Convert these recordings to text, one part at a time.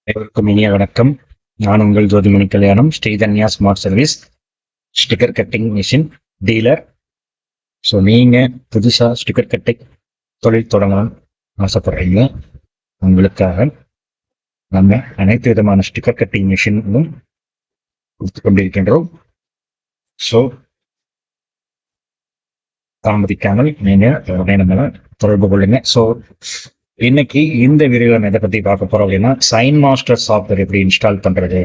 அனைவருக்கும் இனிய வணக்கம். நான் உங்கள் Jothimani Kalyanam, Sridhanya smart service sticker cutting machine dealer. So நீங்க புதுசா ஸ்டிக்கர் கட்டிங் தொழில் தொடங்கணும் ஆசைப்படுறீங்க, உங்களுக்காக நம்ம அனைத்து விதமான ஸ்டிக்கர் கட்டிங் மிஷினும் கொடுத்து கொண்டிருக்கின்றோம். ஸோ தாமதிக்காமல் நீங்க உடனே நம்மளை தொடர்பு கொள்ளுங்க. ஸோ இன்னைக்கு இந்த வீடியோ நம்ம எதை பத்தி பார்க்க போறோம் அப்படின்னா, சைன் மாஸ்டர் சாஃப்ட்வேர் எப்படி இன்ஸ்டால் பண்றது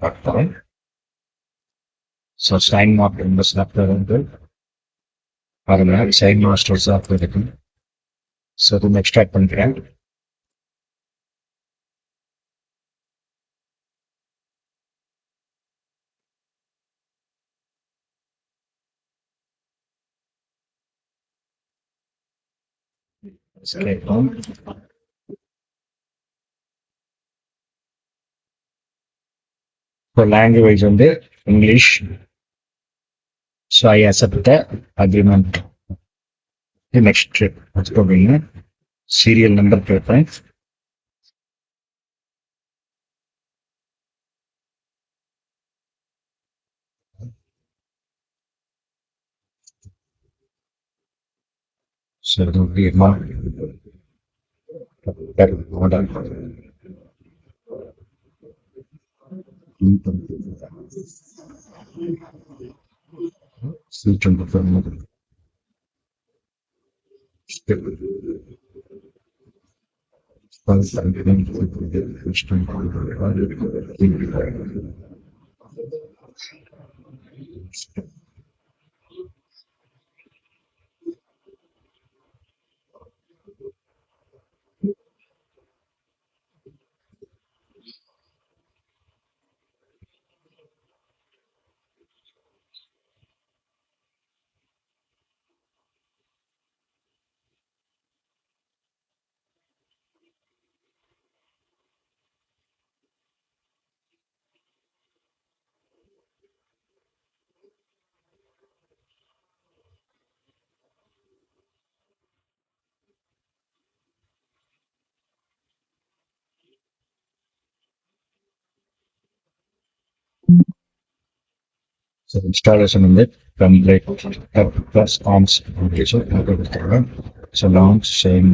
பார்க்க போறோம். ஸோ சைன் மாஸ்டர் இந்த சாஃப்ட்வேர் வந்து பாருங்க, சைன் மாஸ்டர் சாஃப்ட்வேர் இருக்கு. ஸோ இது எக்ஸ்ட்ராக்ட் பண்ணிக்கிறேன். இப்போ லாங்குவேஜ் வந்து English. So I accept the agreement. Next அப்படின்னா சீரியல் நம்பர் கேட்பேன். So installation வந்து complete plus arms application கொடுத்துருவேன். So launch same